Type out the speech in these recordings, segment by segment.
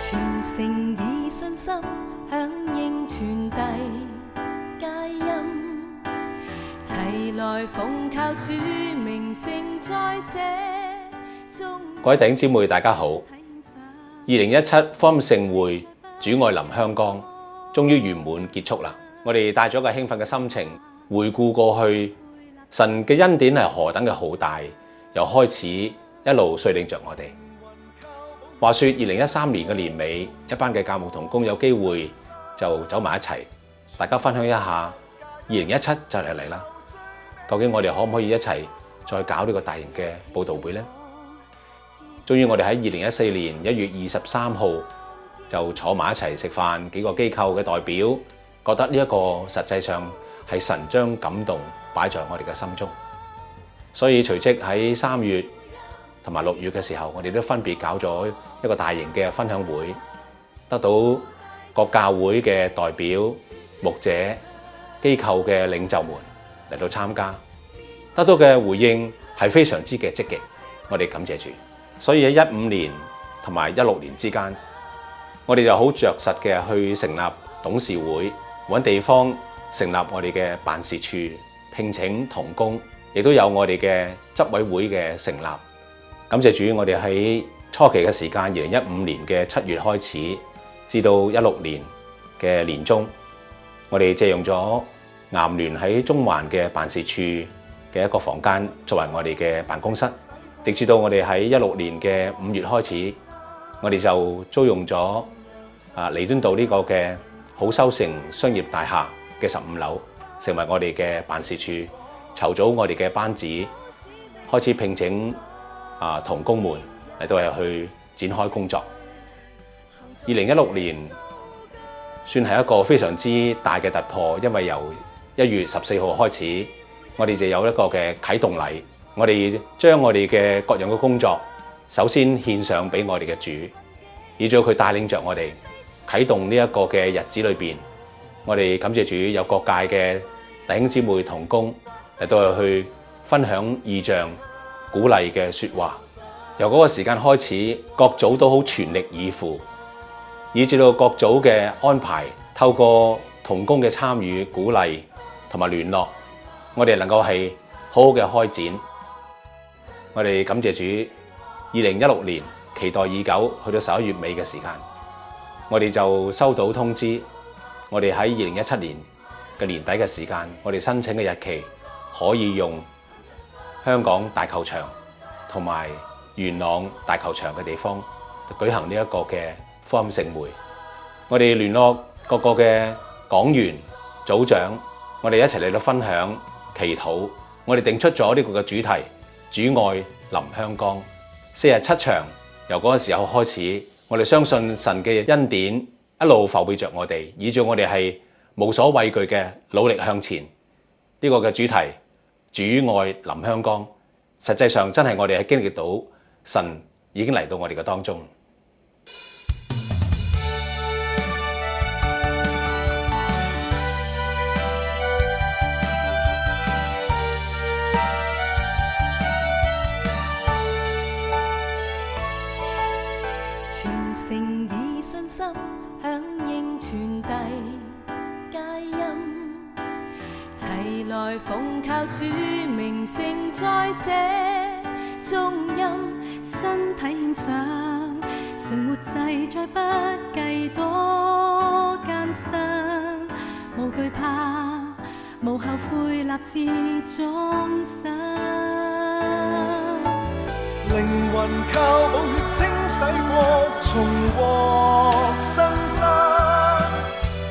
全城以信心響應傳遞佳音，齊來奉靠主名盛在這中。各位弟兄姊妹大家好，2017福音盛會主愛臨香港終於圓滿結束啦！我哋帶咗個興奮嘅心情回顧過去，神嘅恩典係何等嘅浩大，又開始一路率領着我哋。話說2013年嘅年尾，一班嘅教牧同工有機會就走埋一齊，大家分享一下2017就嚟啦。究竟我哋可唔可以一齊再搞呢個大型嘅佈道會呢？終於我哋喺2014年1月23號就坐埋一齊食飯，幾個機構嘅代表覺得呢一個實際上係神將感動擺在我哋嘅心中，所以隨即喺3月同埋6月嘅時候，我哋都分別搞咗一個大型嘅分享會，得到各教會嘅代表、牧者、機構嘅領袖們嚟到參加，得到嘅回應係非常之嘅積極，我哋感謝主。所以喺15年同埋16年之間，我哋就好着實嘅去成立董事會，揾地方成立我哋嘅辦事處，聘請同工，亦都有我哋嘅執委會嘅成立。感謝主，我哋喺初期嘅時間，2015年嘅7月開始，至到16年嘅年中，我哋借用咗岩聯喺中環嘅辦事處嘅一個房間作為我哋嘅辦公室，直至到我哋喺16年嘅5月開始，我哋就租用咗彌敦道呢個嘅好修成商業大廈嘅15樓，成為我哋嘅辦事處，籌組我哋嘅班子，開始聘請同工們嚟到去展開工作。2016年算係一個非常之大嘅突破，因為由1月14號開始，我哋就有一個嘅啟動禮，我哋將我哋嘅各樣嘅工作首先獻上俾我哋嘅主，以至佢帶領着我哋啟動呢一個嘅日子裏邊，我哋感謝主有各界嘅弟兄姊妹同工嚟到去分享異象、鼓勵嘅說話。由嗰個時間開始，各組都好全力以赴，以至到各組嘅安排，透過同工嘅參與、鼓勵同埋聯絡，我哋能夠係好好嘅開展。我哋感謝主，2016年期待已久，去到11月尾嘅時間，我哋就收到通知，我哋喺2017年嘅年底嘅時間，我哋申請嘅日期可以用香港大球場同埋元朗大球場嘅地方舉行呢一個嘅福音盛會。我哋聯絡各個嘅講員、組長，我哋一齊嚟到分享、祈禱。我哋定出咗呢個嘅主題：主愛臨香港，47場。由嗰個時候開始，我哋相信神嘅恩典一路扶庇着我哋，以致我哋係無所畏懼嘅努力向前。呢個嘅主題：主愛臨香港，實際上真係我哋係經歷到神已經嚟到我哋嘅當中。全城以信心響應傳遞佳音，齊來奉靠主名盛在這中音。身體獻上，成活祭再不計多艱辛，無懼怕，無後悔，立志終身。靈魂靠寶血清洗過，重獲新生，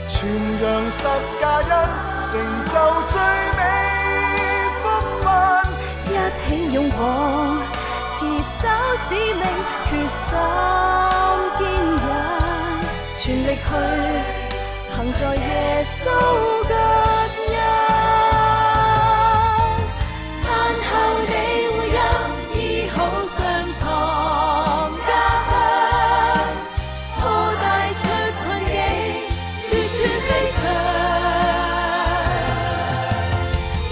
傳揚十架恩，成就最美福分，一起擁抱，持守使命，決心堅忍，全力去行在耶穌腳印。盼後你會因醫好傷創家鄉，破帶出困境，處處飛翔。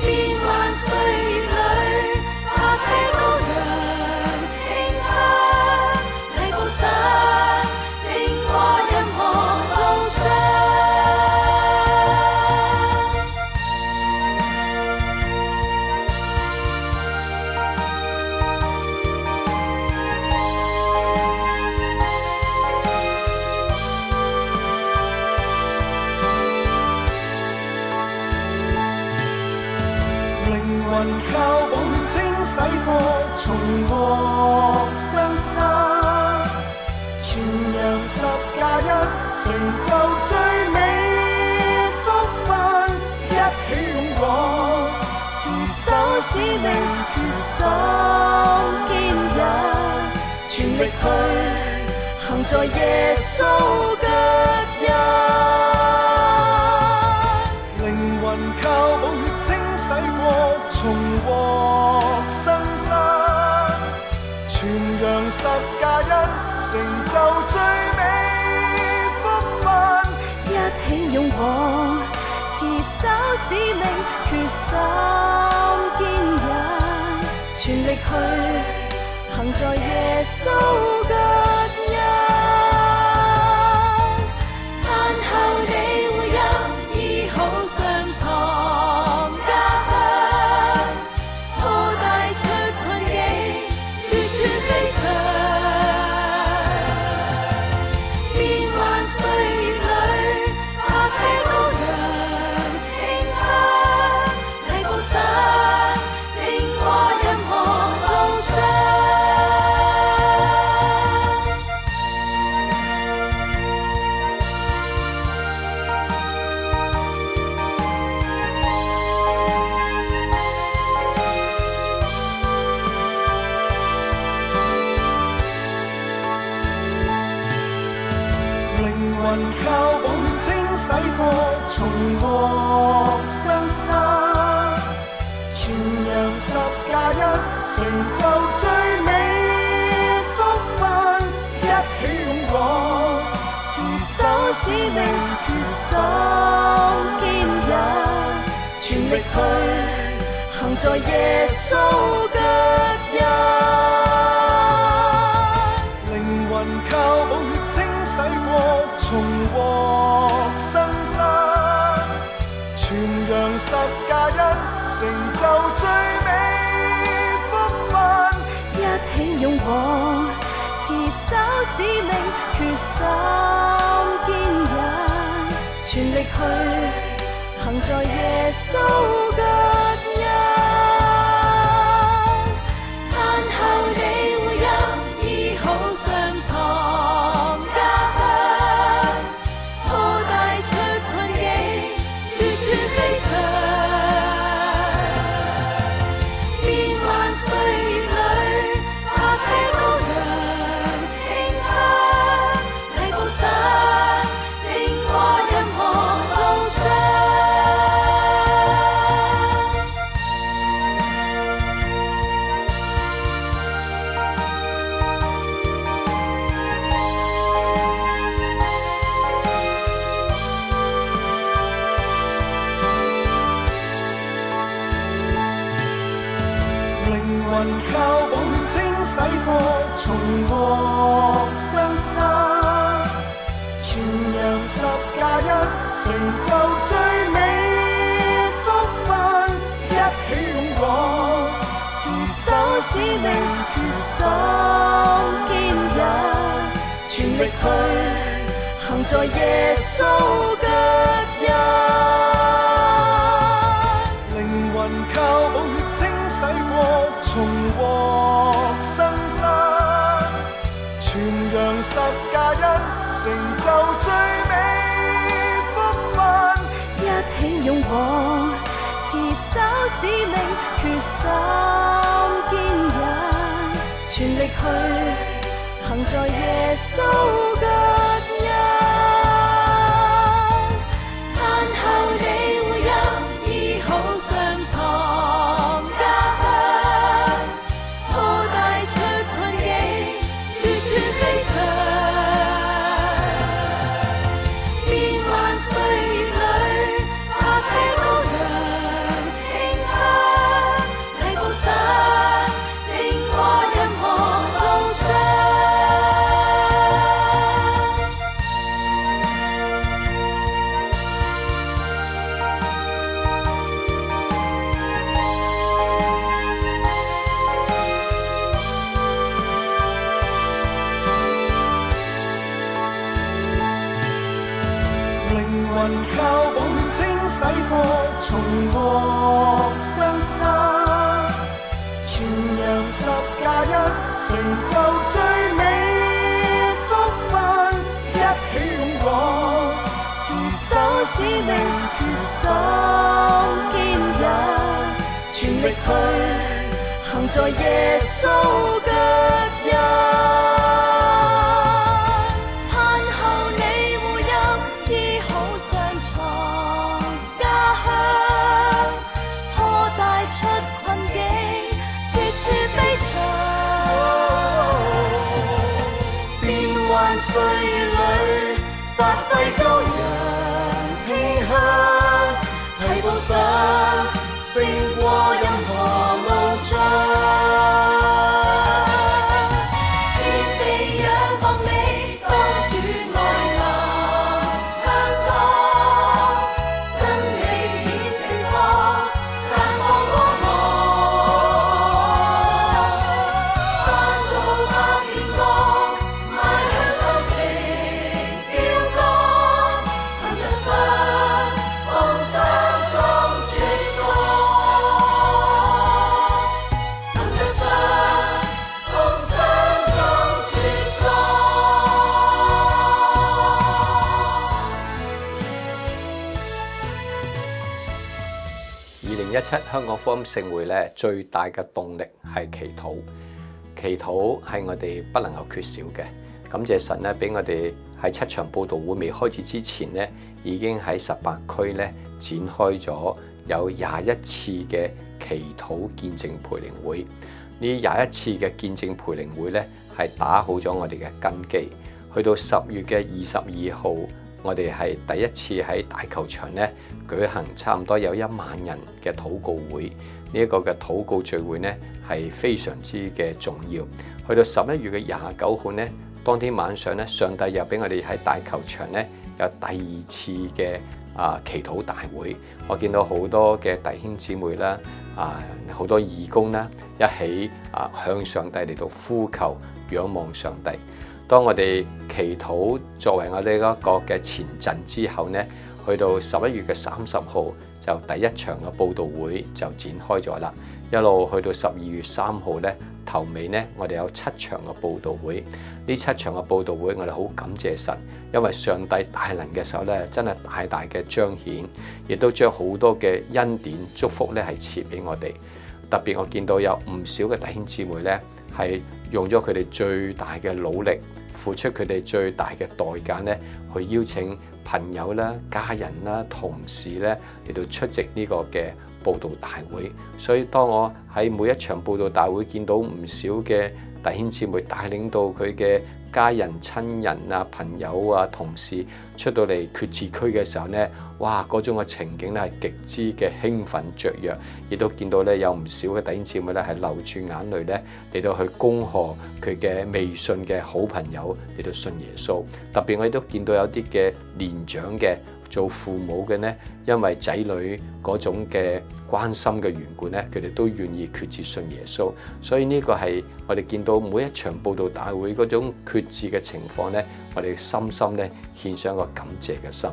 變幻歲月裏，發揮高揚，馨香，禮高山，聖光。洗過，重獲新生，傳揚10+1，成就最美福分，一起勇往，持守使命，決心堅忍，全力去行在耶穌腳印。靈魂靠寶血清洗過，重獲新生，傳揚10+1，成就最美福分，一起勇往，持守使命，決心堅忍，全力去行在耶穌腳印。盼後你會有醫好傷藏家鄉，拖帶出困境，處處飛翔。變幻歲月裏，發揮高揚，馨香提高上，勝過任何路障。靈魂靠寶血清洗過，重獲新生，傳揚10+1，成就最美福分，一起勇往，持守使命，決心堅忍，全力去行在耶穌腳印。靈魂靠寶血清洗過，重獲新生，傳揚10+1，成就最美福分，一起勇往，持守使命，決心堅忍，全力去行在耶穌腳印。盼後你會有醫好傷藏家鄉，拖帶出困境，處處飛翔。變幻歲月裏，發揮高揚，馨香提高上，勝過任何路障。靈魂靠寶血清洗過，重獲新生，傳揚10+1，成就最美福分，一起勇往，持守使命，決心堅忍，全力去行在耶穌腳印。靈魂靠寶血清洗過，重獲新生，傳揚10+1，成就最美福分，一起勇往，持守使命，決心堅忍，全力去行在耶穌腳印。盼後你會有醫好傷藏家鄉，拖帶出困境，處處飛翔。變幻歲月裏，發揮高揚，馨香提高上，勝過任何路障。靈魂靠寶血清洗過，重獲新生，傳陽10+1，成就最美福分，一起勇往，持守使命，決心堅忍，全力去行在耶穌腳印。歲月裏發揮高人慶幸，提步上勝過任何路障。天地仰望你，當主愛能香港，真理顯盛放，綻放光芒，化做百年光。2017香港福音聖會咧，最大嘅動力係祈禱。祈禱係我哋不能夠缺少嘅。感謝神咧，俾我哋喺7場佈道會未開始之前咧，已經喺18區咧展開咗有21次嘅祈禱見證培靈會。呢21次嘅見證培靈會咧，係打好咗我哋嘅根基。去到10月嘅22號。我哋係第一次喺大球場咧舉行差唔多有1萬人嘅禱告會，呢一個嘅禱告聚會咧係非常之嘅重要。去到11月嘅29號咧，當天晚上咧，上帝又俾我哋喺大球場咧有第2次嘅祈禱大會。我見到好多嘅弟兄姊妹啦，好多義工啦，一起向上帝嚟到呼求仰望上帝。當我哋祈禱作為我哋一個嘅前陣之後呢，去到11月嘅30號就第一場嘅佈道會就展開咗啦，一路去到12月3號呢，頭尾呢，我哋有7場嘅佈道會。呢7場嘅佈道會我哋好感謝神，因為上帝大能嘅手呢，真係大大嘅彰顯，亦都將好多嘅恩典祝福呢係賜俾我哋。特別我見到有唔少嘅弟兄姊妹呢，係用咗佢哋最大嘅努力，付出佢哋最大嘅代價咧，去邀請朋友啦、家人啦、同事咧嚟到出席呢個嘅佈道大會。所以當我喺每一場佈道大會見到唔少嘅弟兄姊妹帶領到佢嘅家人、親人啊、朋友啊、同事出到嚟決志區嘅時候呢，哇！嗰種嘅情景咧係極之嘅興奮雀躍，亦都見到咧有唔少嘅弟兄姊妹咧係流住眼淚咧嚟到去恭賀佢嘅未信嘅好朋友嚟到信耶穌。特別我亦都見到有啲嘅年長嘅做父母嘅呢，因為仔女嗰種嘅關心嘅緣故呢，佢哋都願意決志信耶穌。所以呢個係我哋見到每一場佈道大會嗰種決志嘅情況呢，我哋深深咧獻上一個感謝嘅心。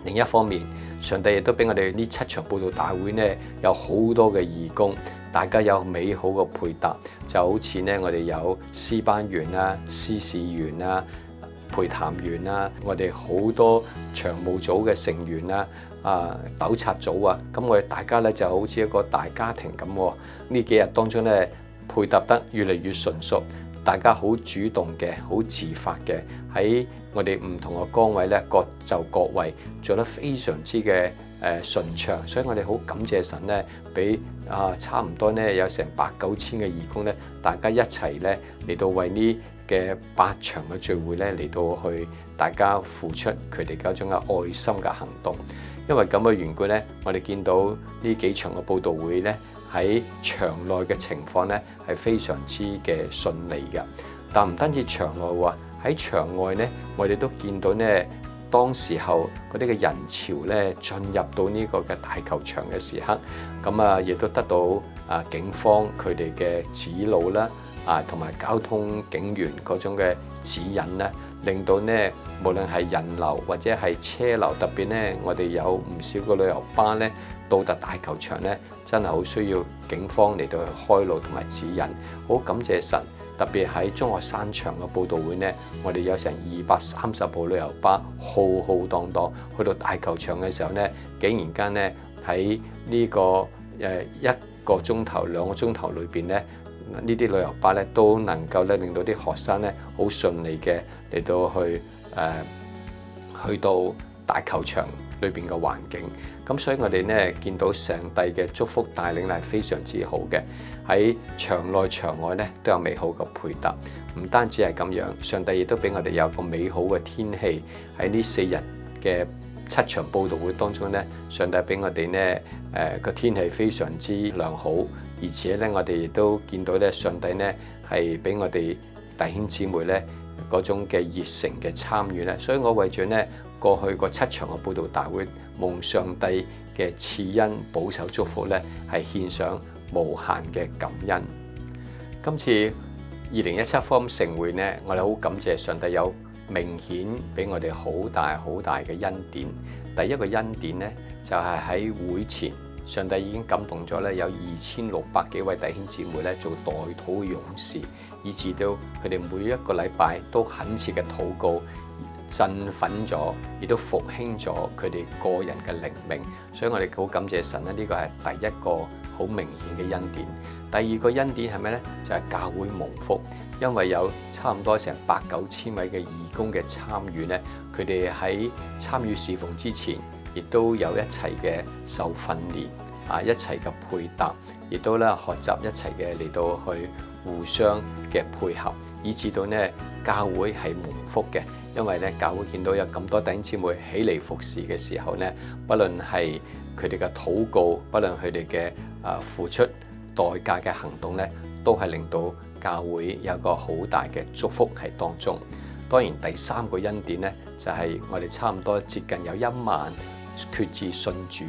另一方面，上帝亦都俾我哋呢7場佈道大會呢，有好多嘅義工，大家有美好嘅配搭，就好似呢，我哋有詩班員啦、司事員啦、陪談員啦，我哋好多長務組嘅成員啦、督察組啊，咁我哋大家咧就好似一個大家庭咁。呢幾日當中咧配搭得越嚟越純熟，大家好主動嘅、好自發嘅，喺我哋唔同嘅崗位咧各就各位，做得非常之嘅順暢，所以我哋好感謝神咧，俾差唔多咧有成8-9千嘅義工咧，大家一齊咧嚟到為呢嘅8場嘅聚會咧嚟到去大家付出佢哋嗰種嘅愛心嘅行動。因為咁嘅緣故咧，我哋見到呢幾場嘅佈道會咧喺場內嘅情況咧係非常之嘅順利嘅。但唔單止場內喎，喺場外咧，我哋都見到咧當時候嗰啲嘅人潮咧進入到呢個嘅大球場嘅時刻，咁亦都得到警方佢哋嘅指路啦。同埋交通警員嗰種嘅指引咧，令到呢無論係人流或者係車流，特別呢我哋有唔少個旅遊巴呢到達大球場呢，真係好需要警方嚟到去開路同埋指引。好感謝神，特別喺中學山場嘅佈道會呢，我哋有成230部旅遊巴浩浩蕩蕩去到大球場嘅時候呢，竟然間呢喺呢個1個鐘頭2個鐘頭裏邊呢，呢啲旅遊巴咧都能夠咧令到啲學生咧好順利嘅嚟到去到大球場裏邊嘅環境。咁所以我哋咧見到上帝嘅祝福帶領係非常之好嘅，喺場內場外咧都有美好嘅配搭。唔單止係咁樣，上帝亦都俾我哋有個美好嘅天氣。喺呢4日嘅7場佈道會當中咧，上帝俾我哋咧個天氣非常之良好。而且咧，我哋亦都見到咧，上帝咧係俾我哋弟兄姊妹咧嗰種嘅熱誠嘅參與咧，所以我為咗咧過去個7場嘅佈道大會，蒙上帝嘅賜恩保守祝福咧，係獻上無限嘅感恩。今次2017福音盛會咧，我哋好感謝上帝有明顯俾我哋好大好大嘅恩典。第一個恩典咧，就係喺會前。上帝已經感動咗咧，有2600幾位弟兄姊妹咧做代禱嘅勇士，以至到佢哋每一個禮拜都懇切嘅禱告，振奮咗，亦都復興咗佢哋個人嘅靈命。所以我哋好感謝神咧，呢個係第一個好明顯嘅恩典。第二個恩典係咩呢？就係教會蒙福，因為有差唔多成8-9千位嘅義工嘅參與呢，佢哋喺參與侍奉之前，亦都有一齊嘅受訓練，一齊嘅配搭，亦都咧學習一齊嘅嚟到去互相嘅配合，以至到呢教會係蒙福嘅。因為咧教會見到有咁多弟兄姊妹起嚟服侍嘅時候呢，不論係佢哋嘅禱告，不論佢哋嘅付出代價嘅行動呢，都係令到教會有一個好大嘅祝福喺當中。當然第三個恩典呢，就係我哋差唔多接近有1萬決志信主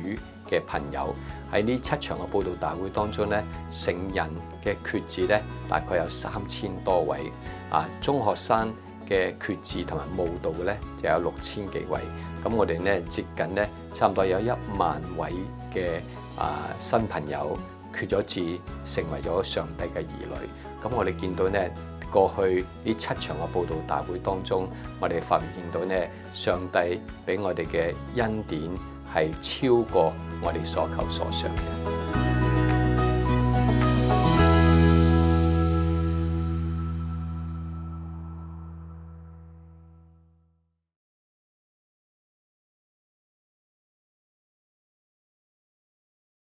嘅朋友喺呢7場嘅佈道大會當中呢，成人嘅決志呢，大概有3000多位，中學生嘅決志同埋慕道嘅呢，就有6000幾位。咁我哋呢，接近呢，差唔多有1萬位嘅新朋友決咗志，成為咗上帝嘅兒女。咁我哋見到呢，過去呢7場嘅佈道大會當中，我哋發現到呢，上帝俾我哋嘅恩典係超過我哋所求所想嘅。